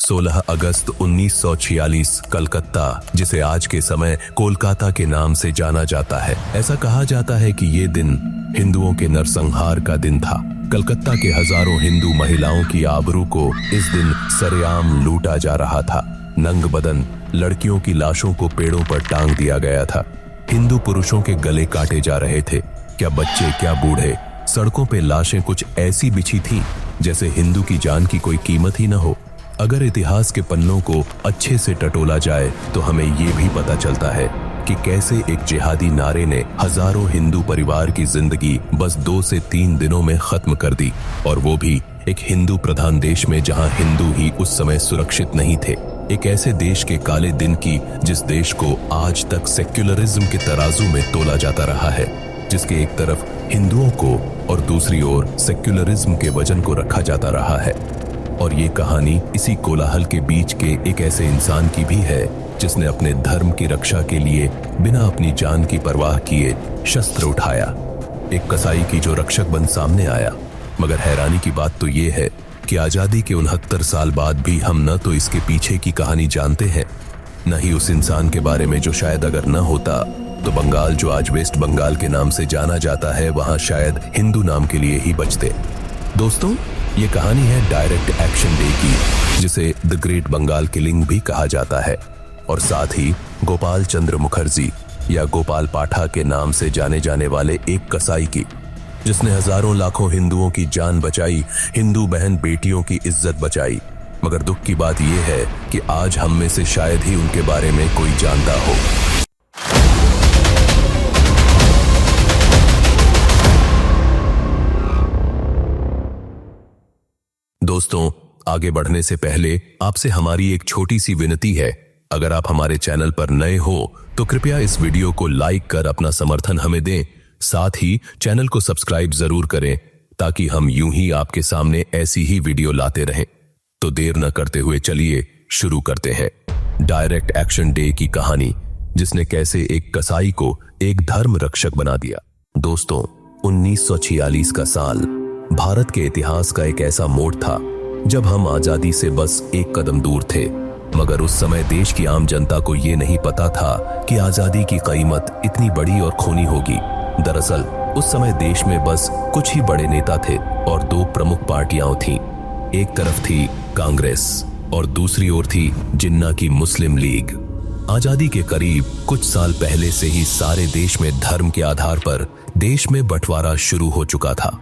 16 अगस्त 1946 कलकत्ता, जिसे आज के समय कोलकाता के नाम से जाना जाता है। ऐसा कहा जाता है कि ये दिन हिंदुओं के नरसंहार का दिन था। कलकत्ता के हजारों हिंदू महिलाओं की आबरू को इस दिन सरेआम लूटा जा रहा था। नंग बदन लड़कियों की लाशों को पेड़ों पर टांग दिया गया था। हिंदू पुरुषों के गले काटे जा रहे थे। क्या बच्चे, क्या बूढ़े। सड़कों पे लाशें कुछ ऐसी बिछी थी जैसे हिंदू की जान की कोई कीमत ही न हो। अगर इतिहास के पन्नों को अच्छे से टटोला जाए तो हमें ये भी पता चलता है कि कैसे एक जिहादी नारे ने हजारों हिंदू परिवार की जिंदगी बस 2 से 3 दिनों में खत्म कर दी, और वो भी एक हिंदू प्रधान देश में जहां हिंदू ही उस समय सुरक्षित नहीं थे। एक ऐसे देश के काले दिन की जिस देश को आज तक सेक्युलरिज्म के तराजू में तोला जाता रहा है, जिसके एक तरफ हिंदुओं को और दूसरी ओर सेक्युलरिज्म के वजन को रखा जाता रहा है। और ये कहानी इसी कोलाहल के बीच के एक ऐसे इंसान की भी है जिसने अपने धर्म की रक्षा के लिए बिना अपनी जान की परवाह किए शस्त्र उठाया। एक कसाई की जो रक्षक बन सामने आया। मगर हैरानी की बात तो ये है कि आजादी के 69 साल बाद भी हम न तो इसके पीछे की कहानी जानते हैं, न ही उस इंसान के बारे में जो शायद अगर न होता तो बंगाल, जो आज वेस्ट बंगाल के नाम से जाना जाता है, वहां शायद हिंदू नाम के लिए ही बचते। दोस्तों, ये कहानी है डायरेक्ट एक्शन डे की, जिसे द ग्रेट बंगाल किलिंग भी कहा जाता है, और साथ ही गोपाल चंद्र मुखर्जी या गोपाल पाठा के नाम से जाने जाने वाले एक कसाई की, जिसने हजारों लाखों हिंदुओं की जान बचाई, हिंदू बहन बेटियों की इज्जत बचाई। मगर दुख की बात यह है कि आज हम में से शायद ही उनके बारे में कोई जानता हो। दोस्तों, आगे बढ़ने से पहले आपसे हमारी एक छोटी सी विनती है। अगर आप हमारे चैनल पर नए हो तो कृपया इस वीडियो को लाइक कर अपना समर्थन हमें दें। साथ ही चैनल को सब्सक्राइब जरूर करें ताकि हम यूं ही आपके सामने ऐसी ही वीडियो लाते रहें। तो देर न करते हुए चलिए शुरू करते हैं डायरेक्ट एक्शन डे की कहानी, जिसने कैसे एक कसाई को एक धर्म रक्षक बना दिया। दोस्तों, 1946 का साल भारत के इतिहास का एक ऐसा मोड़ था जब हम आजादी से बस एक कदम दूर थे। मगर उस समय देश की आम जनता को ये नहीं पता था कि आजादी की कीमत इतनी बड़ी और खूनी होगी। दरअसल उस समय देश में बस कुछ ही बड़े नेता थे और 2 प्रमुख पार्टियां थीं। एक तरफ थी कांग्रेस और दूसरी ओर थी जिन्ना की मुस्लिम लीग। आजादी के करीब कुछ साल पहले से ही सारे देश में धर्म के आधार पर देश में बंटवारा शुरू हो चुका था,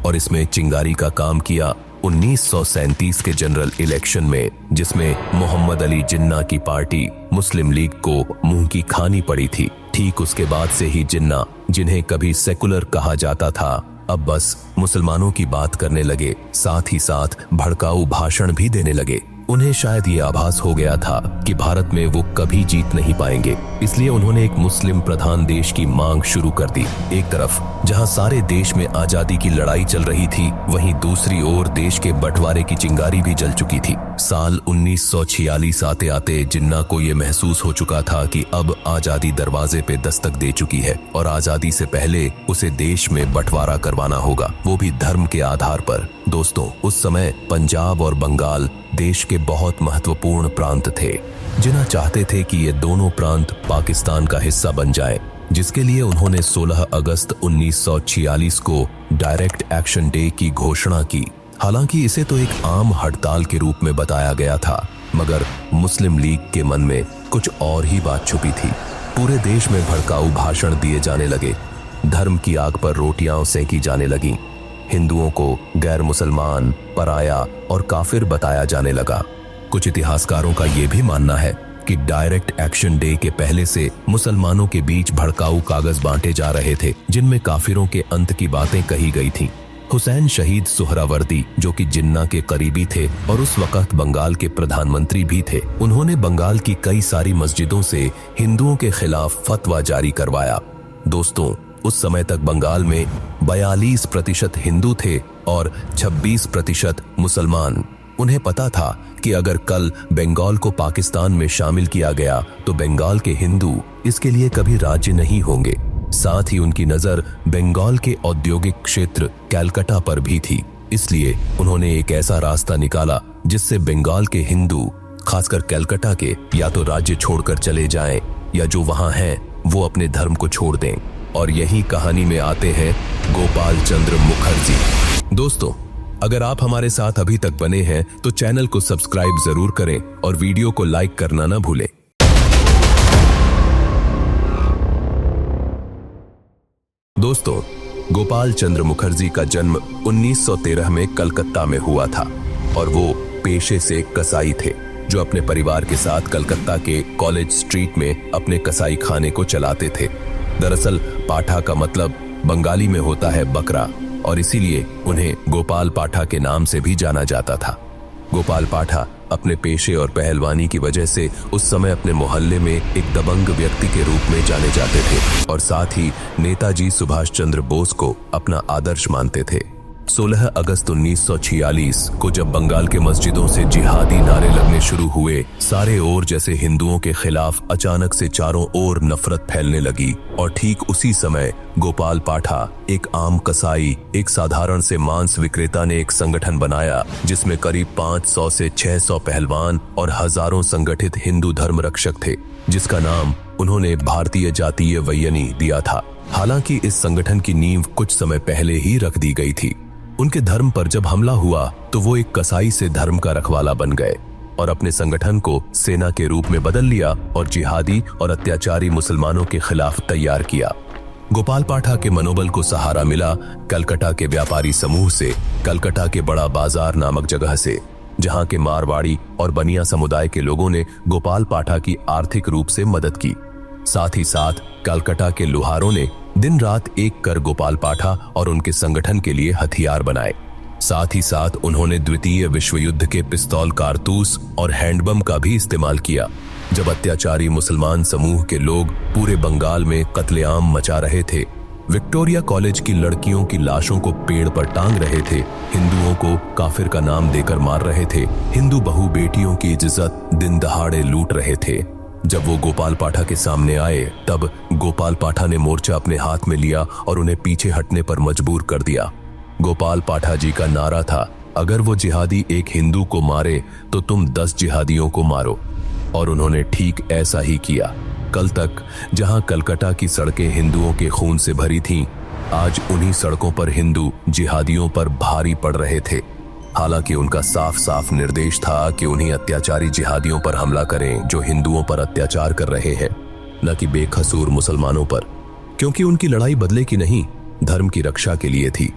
और इसमें चिंगारी का काम किया 1937 के जनरल इलेक्शन में, जिसमें मोहम्मद अली जिन्ना की पार्टी मुस्लिम लीग को मुंह की खानी पड़ी थी। ठीक उसके बाद से ही जिन्ना, जिन्हें कभी सेकुलर कहा जाता था, अब बस मुसलमानों की बात करने लगे, साथ ही साथ भड़काऊ भाषण भी देने लगे। उन्हें शायद ये आभास हो गया था कि भारत में वो कभी जीत नहीं पाएंगे, इसलिए उन्होंने एक मुस्लिम प्रधान देश की मांग शुरू कर दी। एक तरफ जहां सारे देश में आजादी की लड़ाई चल रही थी, वहीं दूसरी ओर देश के बंटवारे की चिंगारी भी जल चुकी थी। साल 1946 आते आते जिन्ना को ये महसूस हो चुका था कि अब आजादी दरवाजे पे दस्तक दे चुकी है और आजादी से पहले उसे देश में बंटवारा करवाना होगा, वो भी धर्म के आधार पर। दोस्तों, उस समय पंजाब और बंगाल देश के बहुत महत्वपूर्ण प्रांत थे। जिन्ना चाहते थे कि ये दोनों प्रांत पाकिस्तान का हिस्सा बन जाए, जिसके लिए उन्होंने 16 अगस्त 1946 को डायरेक्ट एक्शन डे की घोषणा की। हालांकि इसे तो एक आम हड़ताल के रूप में बताया गया था, मगर मुस्लिम लीग के मन में कुछ और ही बात छुपी थी। पूरे देश में भड़काऊ भाषण दिए जाने लगे, धर्म की आग पर रोटियां सेंकी जाने लगीं, हिंदुओं को गैर मुसलमान, पराया और काफिर बताया जाने लगा। कुछ इतिहासकारों का यह भी मानना है कि डायरेक्ट एक्शन डे के पहले से मुसलमानों के बीच भड़काऊ कागज बांटे जा रहे थे, जिनमें काफिरों के अंत की बातें कही गई थीं। हुसैन शहीद सुहरावर्दी, जो कि जिन्ना के करीबी थे और उस वक्त बंगाल के प्रधानमंत्री भी थे, उन्होंने बंगाल की कई सारी मस्जिदों से हिंदुओं के खिलाफ फतवा जारी करवाया। दोस्तों, उस समय तक बंगाल में 42% हिंदू थे और 26% मुसलमान। उन्हें पता था कि अगर कल बंगाल को पाकिस्तान में शामिल किया गया तो बंगाल के हिंदू इसके लिए कभी राज्य नहीं होंगे। साथ ही उनकी नजर बंगाल के औद्योगिक क्षेत्र कैलकाटा पर भी थी, इसलिए उन्होंने एक ऐसा रास्ता निकाला जिससे बंगाल के हिंदू, खासकर कलकत्ता के, या तो राज्य छोड़कर चले जाएं या जो वहां हैं वो अपने धर्म को छोड़ दें। और यही कहानी में आते हैं गोपाल चंद्र मुखर्जी। दोस्तों, अगर आप हमारे साथ अभी तक बने हैं तो चैनल को सब्सक्राइब जरूर करें और वीडियो को लाइक करना ना भूलें। दोस्तों, गोपाल चंद्र मुखर्जी का जन्म 1913 में कलकत्ता में हुआ था और वो पेशे से कसाई थे जो अपने परिवार के साथ कलकत्ता के कॉलेज स्ट्रीट में अपने कसाई खाने को चलाते थे। दरअसल पाठा का मतलब बंगाली में होता है बकरा और इसीलिए उन्हें गोपाल पाठा के नाम से भी जाना जाता था। गोपाल पाठा अपने पेशे और पहलवानी की वजह से उस समय अपने मोहल्ले में एक दबंग व्यक्ति के रूप में जाने जाते थे और साथ ही नेताजी सुभाष चंद्र बोस को अपना आदर्श मानते थे। 16 अगस्त 1946 को जब बंगाल के मस्जिदों से जिहादी नारे लगने शुरू हुए, सारे ओर जैसे हिंदुओं के खिलाफ अचानक से चारों ओर नफरत फैलने लगी और ठीक उसी समय गोपाल पाठा, एक आम कसाई, एक साधारण से मांस विक्रेता ने एक संगठन बनाया जिसमें करीब 500 से 600 पहलवान और हजारों संगठित हिंदू धर्म रक्षक थे, जिसका नाम उन्होंने भारतीय जातीय वयनी दिया था। हालांकि इस संगठन की नींव कुछ समय पहले ही रख दी गई थी। उनके धर्म पर जब हमला हुआ तो वो एक कसाई से धर्म का रखवाला बन गए और अपने संगठन को सेना के रूप में बदल लिया और जिहादी और अत्याचारी मुसलमानों के खिलाफ तैयार किया। गोपाल पाठा के मनोबल को सहारा मिला कलकत्ता के व्यापारी समूह से, कलकत्ता के बड़ा बाजार नामक जगह से, जहां के मारवाड़ी और बनिया समुदाय के लोगों ने गोपाल पाठा की आर्थिक रूप से मदद की। साथ ही साथ कलकत्ता के लुहारों ने दिन रात एक कर गोपाल पाठा और उनके संगठन के लिए हथियार बनाए। साथ ही साथ उन्होंने द्वितीय विश्व युद्ध के पिस्तौल, कारतूस और हैंडबम का भी इस्तेमाल किया। जब अत्याचारी मुसलमान समूह के लोग पूरे बंगाल में कत्लेआम मचा रहे थे, विक्टोरिया कॉलेज की लड़कियों की लाशों को पेड़ पर टांग रहे थे, हिंदुओं को काफिर का नाम देकर मार रहे थे, हिंदू बहू बेटियों की इज्जत दिन दहाड़े लूट रहे थे, जब वो गोपाल पाठा के सामने आए तब गोपाल पाठा ने मोर्चा अपने हाथ में लिया और उन्हें पीछे हटने पर मजबूर कर दिया। गोपाल पाठा जी का नारा था, अगर वो जिहादी एक हिंदू को मारे तो तुम 10 जिहादियों को मारो, और उन्होंने ठीक ऐसा ही किया। कल तक जहां कलकत्ता की सड़कें हिंदुओं के खून से भरी थीं, आज उन्हीं सड़कों पर हिंदू जिहादियों पर भारी पड़ रहे थे। हालांकि उनका साफ साफ निर्देश था कि उन्हीं अत्याचारी जिहादियों पर हमला करें जो हिंदुओं पर अत्याचार कर रहे हैं, न कि बेकसूर मुसलमानों पर, क्योंकि उनकी लड़ाई बदले की नहीं, धर्म की रक्षा के लिए थी।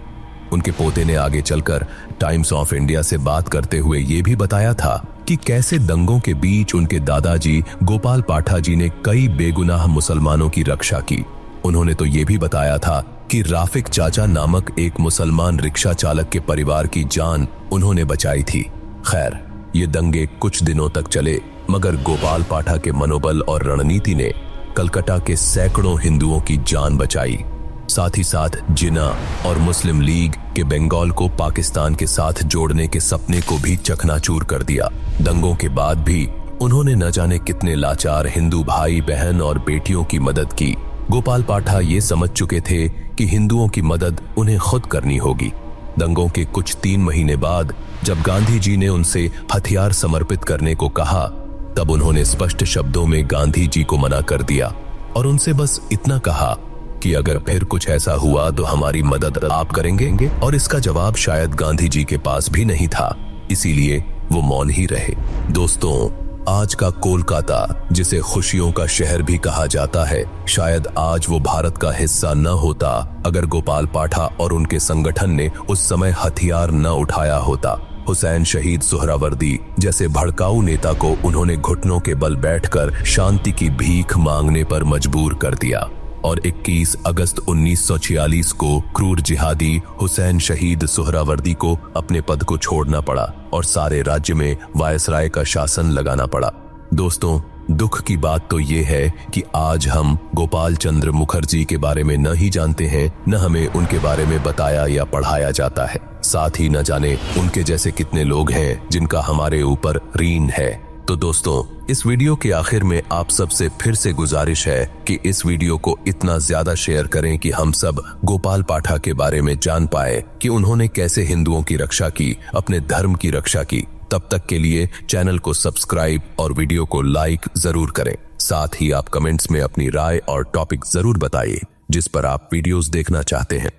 उनके पोते ने आगे चलकर टाइम्स ऑफ इंडिया से बात करते हुए ये भी बताया था कि कैसे दंगों के बीच उनके दादाजी गोपाल पाठा जी ने कई बेगुनाह मुसलमानों की रक्षा की। उन्होंने तो ये भी बताया था कि राफिक चाचा नामक एक मुसलमान रिक्शा चालक के परिवार की जान उन्होंने बचाई थी। खैर, ये दंगे कुछ दिनों तक चले, मगर गोपाल पाठा के मनोबल और रणनीति ने कलकत्ता के सैकड़ों हिंदुओं की जान बचाई। साथ ही साथ जिन्ना और मुस्लिम लीग के बंगाल को पाकिस्तान के साथ जोड़ने के सपने को भी चकनाचूर कर दिया। दंगों के बाद भी उन्होंने न जाने कितने लाचार हिंदू भाई बहन और बेटियों की मदद की। गोपाल पाठा ये समझ चुके थे कि हिंदुओं की मदद उन्हें खुद करनी होगी। दंगों के कुछ 3 महीने बाद जब गांधी जी ने उनसे हथियार समर्पित करने को कहा, तब उन्होंने स्पष्ट शब्दों में गांधी जी को मना कर दिया और उनसे बस इतना कहा कि अगर फिर कुछ ऐसा हुआ तो हमारी मदद आप करेंगे। और इसका जवाब शायद गांधी जी के पास भी नहीं था, इसीलिए वो मौन ही रहे। दोस्तों, आज का कोलकाता, जिसे खुशियों का शहर भी कहा जाता है, शायद आज वो भारत का हिस्सा न होता अगर गोपाल पाठा और उनके संगठन ने उस समय हथियार न उठाया होता। हुसैन शहीद सुहरावर्दी जैसे भड़काऊ नेता को उन्होंने घुटनों के बल बैठकर शांति की भीख मांगने पर मजबूर कर दिया और 21 अगस्त 1946 को क्रूर जिहादी हुसैन शहीद सुहरावर्दी को अपने पद को छोड़ना पड़ा और सारे राज्य में वायसराय का शासन लगाना पड़ा। दोस्तों, दुख की बात तो ये है कि आज हम गोपाल चंद्र मुखर्जी के बारे में न ही जानते हैं, न हमें उनके बारे में बताया या पढ़ाया जाता है। साथ ही न जाने उनके जैसे कितने लोग हैं जिनका हमारे ऊपर ऋण है। तो दोस्तों, इस वीडियो के आखिर में आप सबसे फिर से गुजारिश है कि इस वीडियो को इतना ज्यादा शेयर करें कि हम सब गोपाल पाठा के बारे में जान पाए कि उन्होंने कैसे हिंदुओं की रक्षा की, अपने धर्म की रक्षा की। तब तक के लिए चैनल को सब्सक्राइब और वीडियो को लाइक जरूर करें। साथ ही आप कमेंट्स में अपनी राय और टॉपिक जरूर बताइए जिस पर आप वीडियोस देखना चाहते हैं।